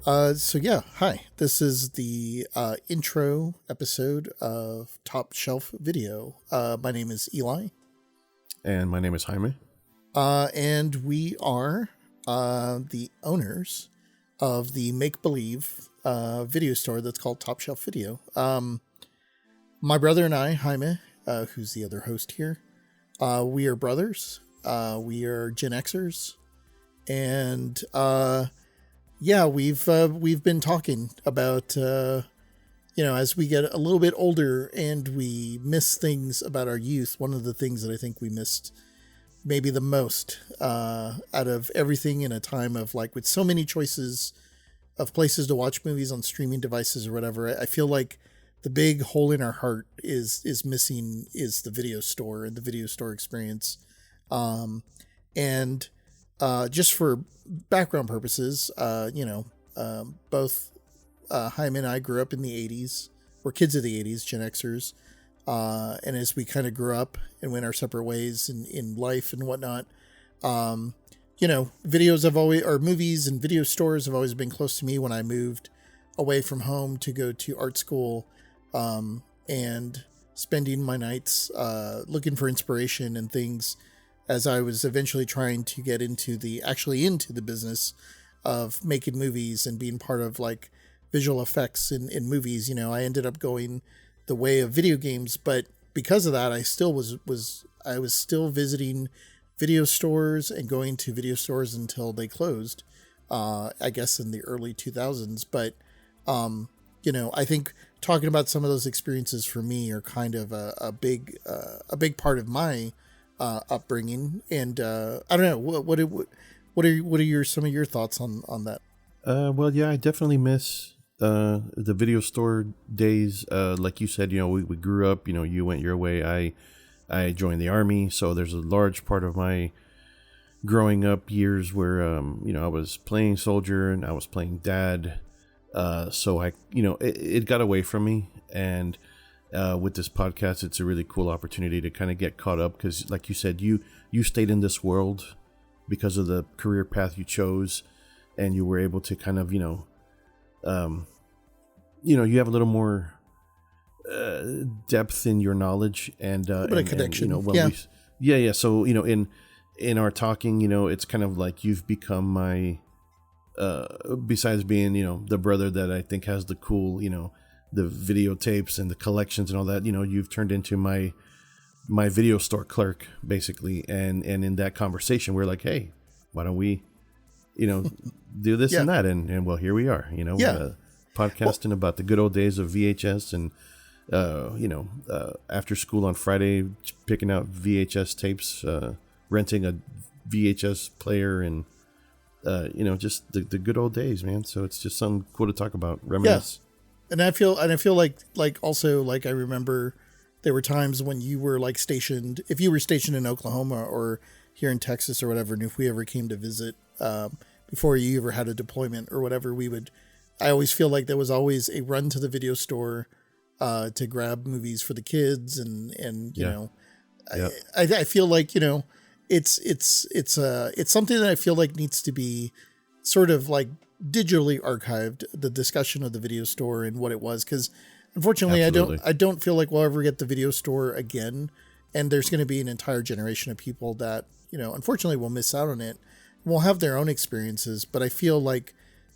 Hi. This is the intro episode of Top Shelf Video. My name is Eli. And my name is Jaime. And we are the owners of the make-believe video store that's called Top Shelf Video. My brother and I, Jaime, who's the other host here, we are brothers. We are Gen Xers. And we've been talking about, as we get a little bit older and we miss things about our youth. One of the things that I think we missed maybe the most out of everything in a time of like with so many choices of places to watch movies on streaming devices or whatever, I feel like the big hole in our heart is missing is the video store and the video store experience. Just for background purposes, both Jaime and I grew up in the 80s. We're kids of the 80s, Gen Xers. And as we kind of grew up and went our separate ways in life and whatnot, movies and video stores have always been close to me when I moved away from home to go to art school, and spending my nights looking for inspiration and things as I was eventually trying to get into the business of making movies and being part of like visual effects in movies. I ended up going the way of video games, but because of that, I still was still visiting video stores and going to video stores until they closed, I guess in the early 2000s. But, I think talking about some of those experiences for me are kind of a big part of my upbringing. And I don't know, what are some of your thoughts on that? I definitely miss the video store days. Like you said, we grew up, you went your way. I joined the Army, so there's a large part of my growing up years where I was playing soldier and I was playing dad. So it got away from me, and with this podcast, it's a really cool opportunity to kind of get caught up because, like you said, you stayed in this world because of the career path you chose, and you were able to kind of, you have a little more depth in your knowledge and a connection. So in our talking, it's kind of like you've become my. Besides being, the brother that I think has the cool, the videotapes and the collections and all that, you've turned into my video store clerk basically. And in that conversation, we're like, hey, why don't we, do this and that? And well, here we are, podcasting about the good old days of VHS and, after school on Friday, picking out VHS tapes, renting a VHS player and, just the good old days, man. So it's just something cool to talk about, reminisce. Yeah. And I feel like also like I remember there were times when you were like stationed, if you were stationed in Oklahoma or here in Texas or whatever, and if we ever came to visit, before you ever had a deployment or whatever, I always feel like there was always a run to the video store, to grab movies for the kids I feel like, it's something that I feel like needs to be sort of like digitally archived, the discussion of the video store and what it was. Cause unfortunately I don't feel like we'll ever get the video store again. And there's going to be an entire generation of people that, unfortunately will miss out on it. Will have their own experiences. But I feel like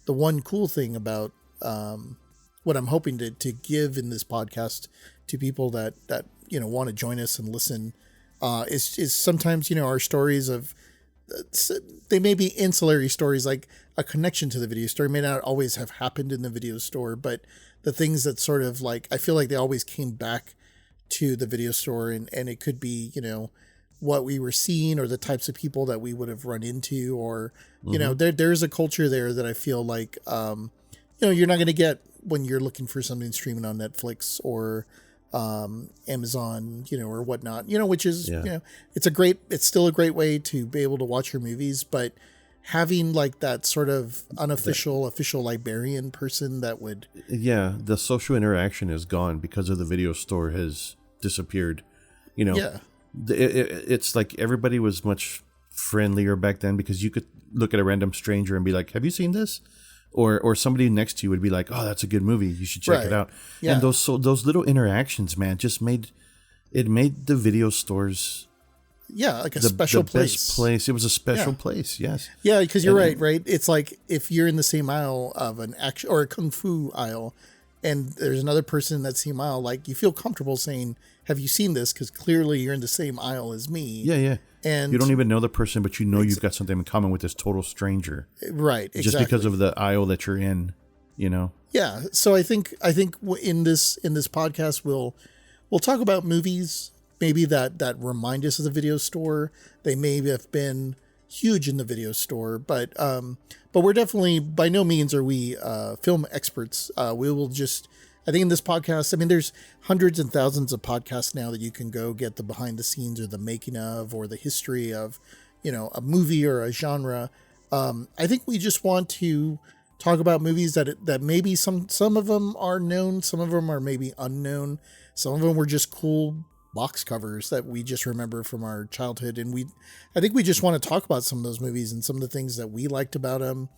the one cool thing about, what I'm hoping to give in this podcast to people that want to join us and listen, is sometimes, our stories of, they may be ancillary stories, like a connection to the video store may not always have happened in the video store, but the things that sort of like, I feel like they always came back to the video store and it could be, what we were seeing or the types of people that we would have run into or, there's a culture there that I feel like, you're not going to get when you're looking for something streaming on Netflix or, Amazon, or whatnot, which is, it's still a great way to be able to watch your movies, but having like that sort of official librarian person that would. Yeah. The social interaction is gone because of the video store has disappeared, it's like everybody was much friendlier back then because you could look at a random stranger and be like, have you seen this? or somebody next to you would be like, "Oh, that's a good movie. You should check it out." Yeah. And those little interactions, man, just made the video stores. Yeah, like a special place. Best place. It was a special place. Yes. Yeah, because you're right. It's like if you're in the same aisle of an action or a kung fu aisle, and there's another person in that same aisle, like you feel comfortable saying, "Have you seen this?" Because clearly you're in the same aisle as me. Yeah. And you don't even know the person, but you know you've got something in common with this total stranger. Right. Exactly. Just because of the aisle that you're in, Yeah. So I think in this podcast we'll talk about movies maybe that remind us of the video store. They may have been huge in the video store, but we're definitely, by no means are we film experts. We will just, I think in this podcast, I mean, there's hundreds and thousands of podcasts now that you can go get the behind the scenes or the making of or the history of, a movie or a genre. I think we just want to talk about movies that maybe some of them are known, some of them are maybe unknown, some of them were just cool box covers that we just remember from our childhood. And I think we just want to talk about some of those movies and some of the things that we liked about them.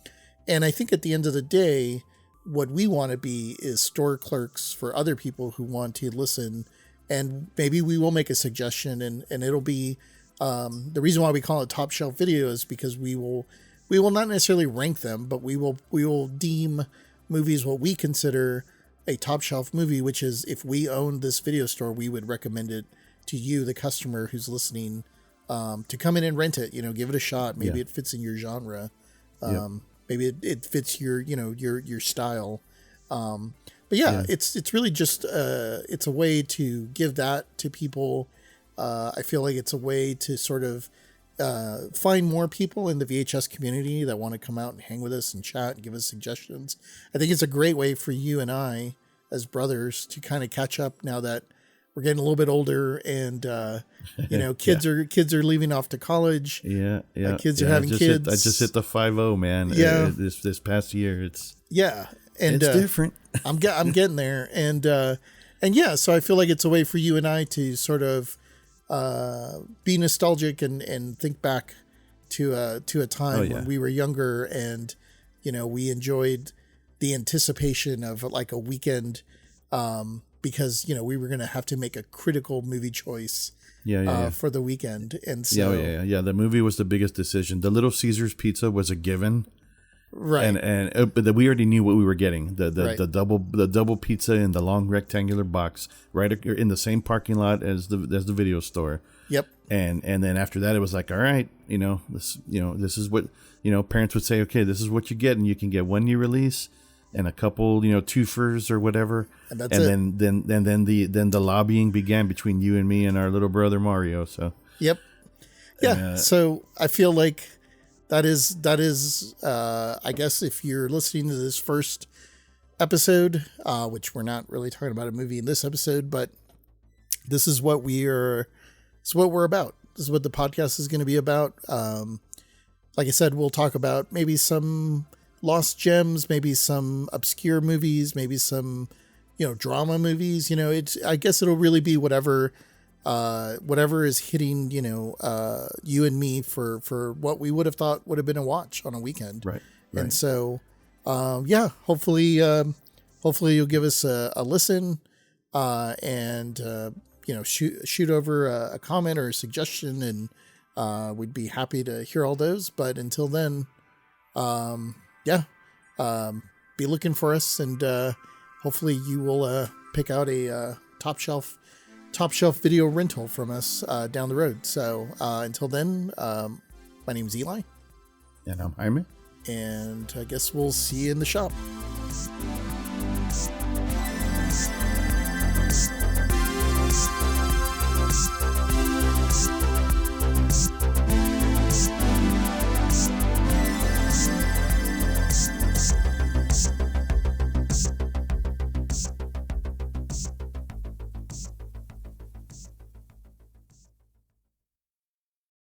And I think at the end of the day, what we want to be is store clerks for other people who want to listen. And maybe we will make a suggestion and it'll be, the reason why we call it Top Shelf Video is because we will not necessarily rank them, but we will deem movies what we consider a top shelf movie, which is if we owned this video store, we would recommend it to you, the customer who's listening, to come in and rent it, give it a shot. Maybe it fits in your genre. Maybe it fits your style. But it's really just, it's a way to give that to people. I feel like it's a way to sort of, find more people in the VHS community that want to come out and hang with us and chat and give us suggestions. I think it's a great way for you and I as brothers to kind of catch up now that we're getting a little bit older and, kids are leaving off to college. Kids are having kids. I just hit the 5-0, man. This past year, it's different. I'm getting there. And so I feel like it's a way for you and I to sort of, be nostalgic and think back to a time when we were younger and, we enjoyed the anticipation of like a weekend, because, we were going to have to make a critical movie choice for the weekend. And so, the movie was the biggest decision. The Little Caesars pizza was a given. Right. But we already knew what we were getting. The double pizza in the long rectangular box right in the same parking lot as the video store. Yep. And then after that it was like, all right, this is what, parents would say, okay, this is what you get, and you can get one new release and a couple, twofers or whatever. And that's it. Then the lobbying began between you and me and our little brother Mario. So. Yep. Yeah. So I feel like that is, I guess if you're listening to this first episode, which we're not really talking about a movie in this episode, but this is what we're about. This is what the podcast is going to be about. Like I said, we'll talk about maybe some lost gems, maybe some obscure movies, maybe some, drama movies. I guess it'll really be whatever is hitting, you and me for what we would have thought would have been a watch on a weekend. Right. And so, hopefully you'll give us a listen, and, shoot over a comment or a suggestion, and, we'd be happy to hear all those. But until then, be looking for us, and, hopefully you will, pick out a, top shelf video rental from us down the road. So until then, my name's Eli. And I'm Jaime. And I guess we'll see you in the shop.